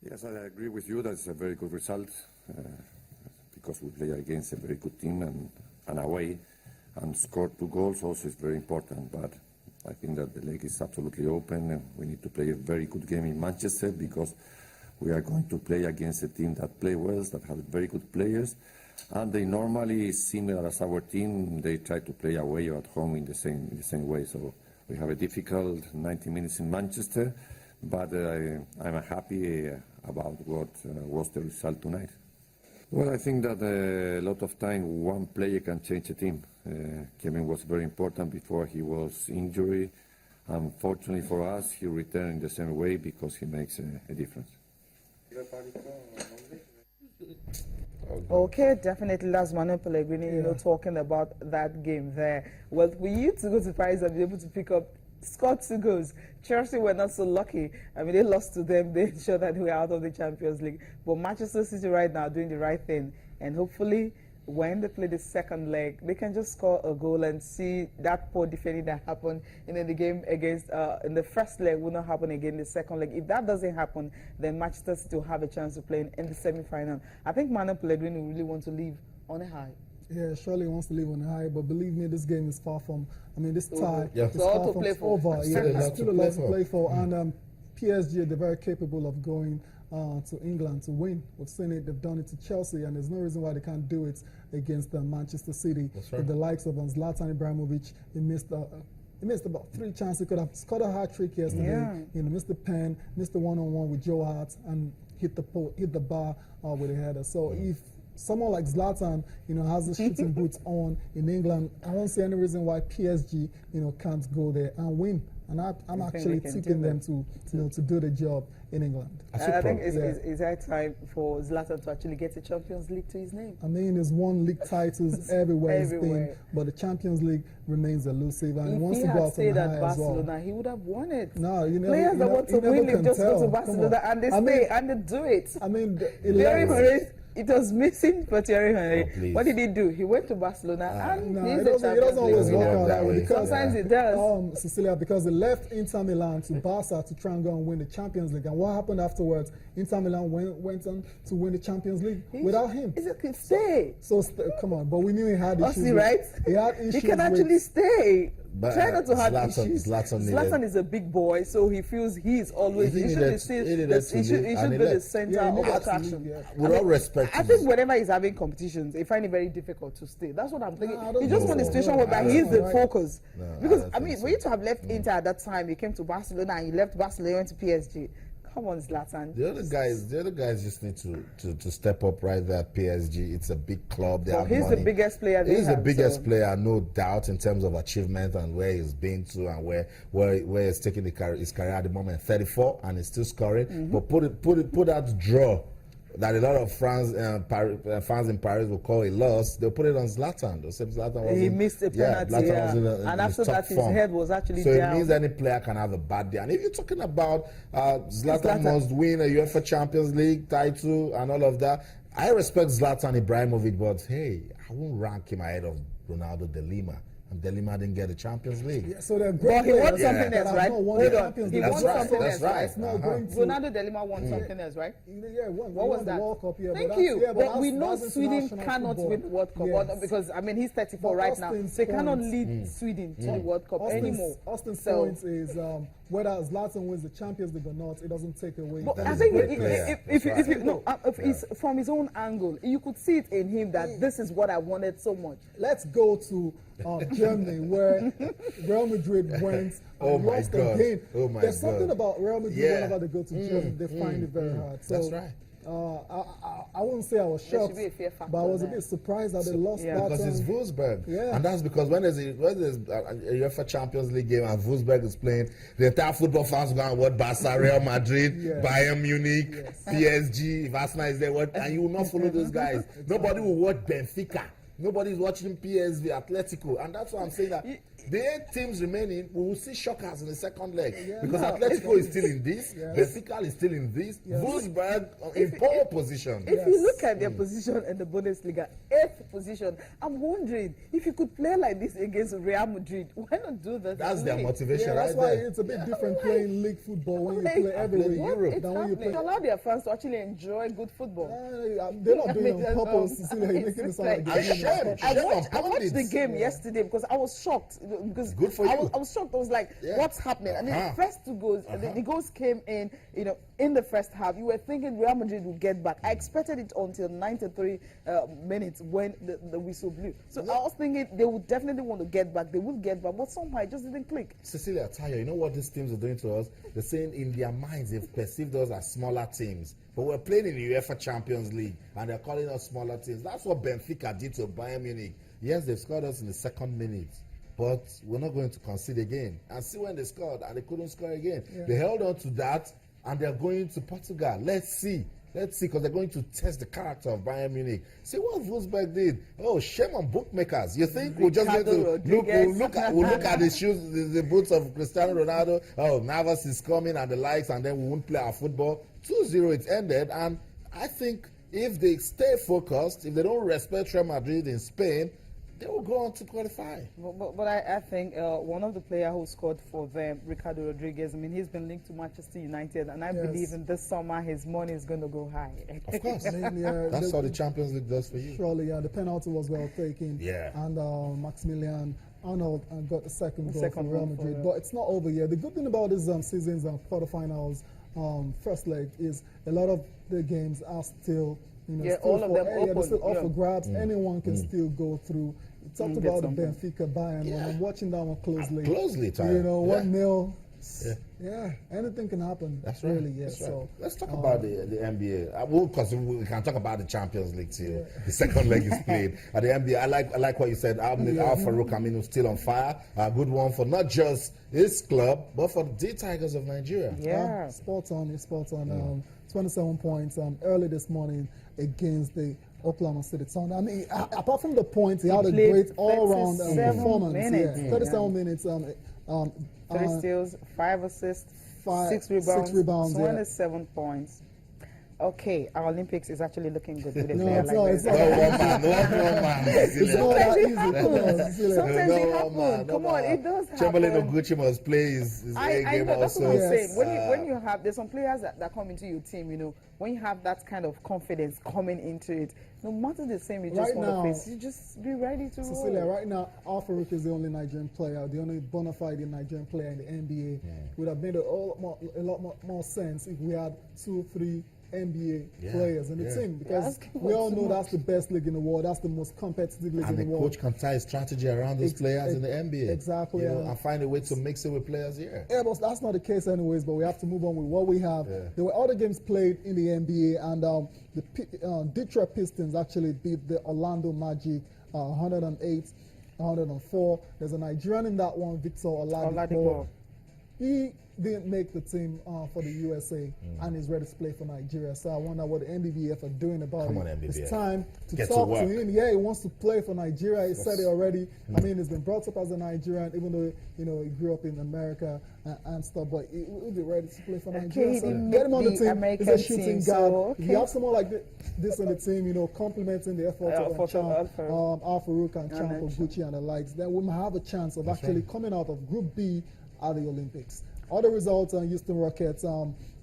Yes, I agree with you. That's a very good result because we play against a very good team and away, and score 2 goals also is very important. But I think that the league is absolutely open, and we need to play a very good game in Manchester because we are going to play against a team that play well, that has very good players, and they normally, similar as our team, they try to play away or at home in the same way. So we have a difficult 90 minutes in Manchester, but I'm happy about what was the result tonight. Well, I think that a lot of time one player can change a team. Kevin was very important before he was injured. Unfortunately for us, he returned in the same way because he makes a difference. Okay, definitely. That's Manuel Pellegrini, talking about that game there. Well, we used to go to Paris and be able to pick up, scored 2 goals. Chelsea were not so lucky. I mean, they lost to them. They ensured that we were out of the Champions League. But Manchester City right now are doing the right thing. And hopefully, when they play the second leg, they can just score a goal and see that poor defending that happened in the game against, in the first leg will not happen again in the second leg. If that doesn't happen, then Manchester City will have a chance to play in the semi-final. I think Manuel Pellegrini really wants to leave on a high. Yeah, surely he wants to leave on a high, but believe me, this game is far from, this tie is far from over. Yeah, still a lot to play for. And PSG, they're very capable of going to England to win. We've seen it, they've done it to Chelsea, and there's no reason why they can't do it against Manchester City. That's right. With the likes of Zlatan Ibrahimovic. He missed about 3 chances. He could have scored a hat-trick yesterday. Yeah. Missed the pen, missed the one-on-one with Joe Hart, and hit the bar with a header. So if someone like Zlatan, has the shooting boots on in England, I don't see any reason why PSG, can't go there and win. And I'm actually tipping them to do the job in England. I think it's high time for Zlatan to actually get a Champions League to his name. He's won league titles everywhere he's been, but the Champions League remains elusive, and he wants to go out on high as well. Barcelona, he would have won it. No, players that want to win, just go to Barcelona and they stay and they do it. It was missing for Thierry Henry. What did he do? He went to Barcelona and it doesn't always work out that way. Sometimes it does. Cecilia, because they left Inter Milan to Barca to try and go and win the Champions League. And what happened afterwards? Inter Milan went on to win the Champions League without him. He could stay. So come on, but we knew he had issues. Right? He had issues. He can actually stay. But try not to have issues. Zlatan is a big boy, so he feels he's always. He should be the center of attraction. With all respect, I think whenever he's having competitions, they find it very difficult to stay. That's what I'm thinking. He just wants a situation where he's the focus. Because for you to have left Inter at that time, you came to Barcelona and you left Barcelona, went to PSG. Come on, Zlatan. The other guys just need to step up right there at PSG. It's a big club. They have he's money. The biggest player. He's the biggest player, no doubt, in terms of achievement and where he's been to and where he's taking his career at the moment. 34 and he's still scoring. But put that draw that a lot of fans in Paris will call a loss. They'll put it on Zlatan. They'll say Zlatan he missed a penalty. And after that, his head was actually so down. It means any player can have a bad day. And if you're talking about Zlatan must win a UEFA Champions League title and all of that, I respect Zlatan Ibrahimovic, but hey, I won't rank him ahead of Ronaldo de Lima. And De Lima didn't get the Champions League. Yeah, so they're great. He won something else, right? He won something else, right? Ronaldo De Lima won something else, right? Yeah, what was that? World Cup, Thank you. But we know Sweden cannot win the World Cup because he's 34 right now. So he cannot lead Sweden to the World Cup anymore. Austin's point is whether Zlatan wins the Champions League or not, it doesn't take away. But I think if from his own angle, you could see it in him that this is what I wanted so much. Let's go to Germany, where Real Madrid went and lost again. There's something about Real Madrid whenever they go to Germany, they find it very hard. So, that's right. I wouldn't say I was shocked, but I was a bit surprised that they lost that. Because it's Wolfsburg. And that's because when there's a UEFA Champions League game and Wolfsburg is playing, the entire football fans go and watch Barca, Real Madrid, Bayern Munich, PSG, if Arsenal is there, and you will not follow those guys. Nobody will watch Benfica. Nobody's watching PSV, Atletico, and that's why I'm saying that the 8 teams remaining, we will see shockers in the second leg Yeah. because No, Atletico is still in this, Yes. Benfica is still in this, Wolfsburg in pole position. If you look at their position in the Bundesliga, 8th position, I'm wondering if you could play like this against Real Madrid, why not do that? That's their League? motivation Yeah, that's right why there. it's a bit different playing league football when you Like, play everywhere what in Europe is than when you happening? play. Allow their fans to actually enjoy good football. They're not I doing mean, it on purpose. it's Cecilia, you're making it sound like like- they're doing it on Shame. purpose. I Shame on watched the pundits. game yesterday because I was shocked because Good for I you. was shocked. I was like, Yeah. what's happening? And then the first 2 goals, the goals came in, in the first half. You were thinking Real Madrid would get back. I expected it until 93 minutes when the whistle blew. So I was thinking they would definitely want to get back. They would get back, but somehow it just didn't click. Cecilia, Tayo, you know what these teams are doing to us? They're saying in their minds they've perceived us as smaller teams. But we're playing in the UEFA Champions League and they're calling us smaller teams. That's what Benfica did to Bayern Munich. Yes, they scored us in the second minute, but we're not going to concede again. And see when they scored and they couldn't score again. Yeah. They held on to that and they're going to Portugal. Let's see, because they're going to test the character of Bayern Munich. See what Wolfsburg did. Oh, shame on bookmakers. You think we're just going to we'll look at the shoes, the boots of Cristiano Ronaldo. Oh, Navas is coming and the likes, and then we won't play our football. 2-0 it ended, and I think if they stay focused, if they don't respect Real Madrid in Spain, they will go on to qualify. But I think one of the players who scored for them, Ricardo Rodriguez, I mean, he's been linked to Manchester United, and I Yes. believe in this summer his money is going to go high. Of course. I mean, yeah, That's what the Champions League does for you. Surely, yeah, the penalty was well taken. Yeah. And Maximilian Arnold got the second goal second for Real goal for Madrid. Real. But it's not over yet. The good thing about this season's quarterfinals first leg is a lot of the games are still, Yeah, still all of them they're open, still up yeah. for grabs. Anyone can still go through. You talked Get about the something. Benfica Bayern one. I'm watching that one closely. Closely, Tyler. 1-0. Yeah. Yeah, anything can happen. That's right. Really, yeah. That's right. So Let's talk about the NBA. Because we can talk about the Champions League till the second leg is played. At the NBA, I like what you said. Al Farouk Aminu still on fire. A good one for not just his club, but for the Tigers of Nigeria. Yeah. Spot on. 27 points early this morning against the Oklahoma City Thunder. I mean, apart from the points, he had a played great all-round 37 performance. minutes. Yeah, 37 minutes. 3 steals, 5 assists, 6 rebounds, 6 rebounds, yeah. 27 points. Okay, our Olympics is actually looking good with a No, player it's like not, this. it's No one man. It's not that easy. Come on, Sometimes Cecilia. it happens. Come on, it does happen. Chamberlain Oguchi must play his A I game know, that's also. what I'm Yes. saying. When you have, there's some players that come into your team, when you have that kind of confidence coming into it, no matter the same you just Right want now, to face, you just be ready to Cecilia, roll. right now, Al Farouk is the only Nigerian player, the only bona fide Nigerian player in the NBA. It would have made a lot more sense if we had 2-3 NBA players in the team, because That's we all too know much. that's the best league in the world. That's the most competitive league And in the the world. coach can tie his strategy around those players in the NBA. Exactly, yeah. And find a way to mix it with players here. Yeah, but that's not the case anyways, but we have to move on with what we have. Yeah. There were other games played in the NBA, and the Detroit Pistons actually beat the Orlando Magic 108-104. There's a Nigerian in that one, Victor Oladipo. Oladipo. He didn't make the team for the USA and is ready to play for Nigeria. So I wonder what the NBBF are doing about Come it. on, NBBF. It's time to Get to talk to work. him. Yeah, he wants to play for Nigeria. He said it already. I mean, he's been brought up as a Nigerian, even though he grew up in America and stuff. But he'll be ready to play for Nigeria. he So didn't get him on the make the team. American He's a shooting team, guard. so, If you have someone like this on the team, complementing the effort of effort of Al Farouk and And Champo then Gucci and the likes, then we might have a chance of actually coming out of Group B at the Olympics. Other results: Houston Rockets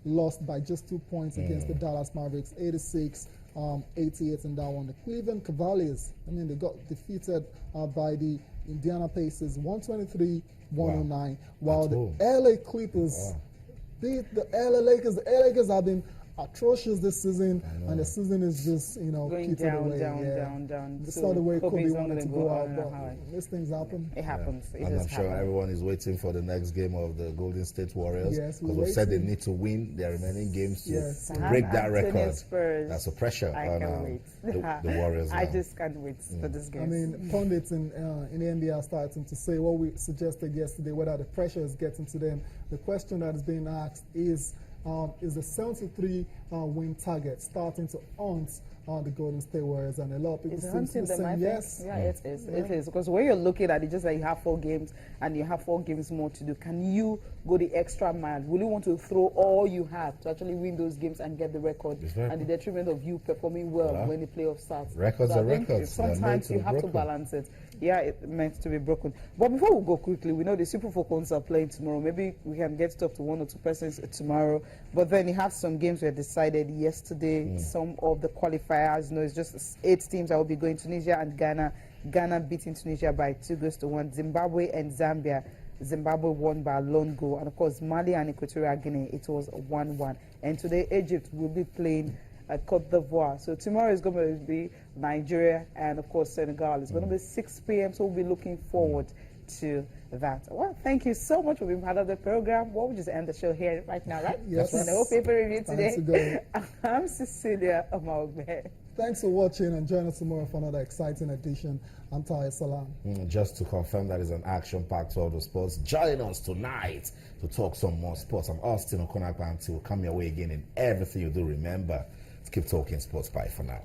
lost by just 2 points against the Dallas Mavericks, 86-88 in that one. The Cleveland Cavaliers, they got defeated by the Indiana Pacers, 123-109, while the home. LA Clippers beat the LA Lakers. The LA Lakers have been atrocious this season, and the season is just, Going petered down, away. down. It's So not the way Kobe's Kobe not wanted to gonna go on out, a but high. these things happen. It happens. It And I'm just sure happens. everyone is waiting for the next game of the Golden State Warriors, Yes, we're because we said they waiting. need to win their remaining games to Yes. break that San Antonio record. Spurs. That's a pressure I on can't wait. the Warriors. I now. just can't wait for this game. I mean, pundits in the NBA are starting to say what we suggested yesterday, whether the pressure is getting to them. The question that is being asked is, is the 73 win target, starting to haunt the Golden State Warriors, and a lot of people Is it seem to be hunting them, I saying think? yes. Yeah, it is. It is. Because when you're looking at it, just like you have 4 games and you have 4 games more to do, can you go the extra mile? Will you want to throw all you have to actually win those games and get the record, and the detriment of you performing well when the playoffs starts? Records So I are think records. They're sometimes made you to have be to broken. balance it. Yeah, it meant to be broken. But before we go quickly, we know the Super Falcons are playing tomorrow. Maybe we can get to talk to 1 or 2 persons tomorrow. But then you have some games were decided yesterday. Some of the qualifiers, it's just 8 teams that will be going. Tunisia and Ghana. Ghana beating Tunisia by 2-1. Zimbabwe and Zambia. Zimbabwe won by a lone goal. And of course, Mali and Equatorial Guinea, it was 1-1. And today, Egypt will be playing Cote d'Ivoire. So tomorrow is going to be Nigeria and of course Senegal. It's going to be 6 p.m. So we'll be looking forward to that. Well, thank you so much for being part of the program. We'll just end the show here right now, right? Yes. And the whole paper review Time today. to go. I'm Cecilia Amaogbe. Thanks for watching, and join us tomorrow for another exciting edition. I'm Tahir Salam. Just to confirm that is an action-packed world of sports. Join us tonight to talk some more sports. I'm Austin Okonakwa until come your way again in everything you do. Remember to keep talking sports. Bye for now.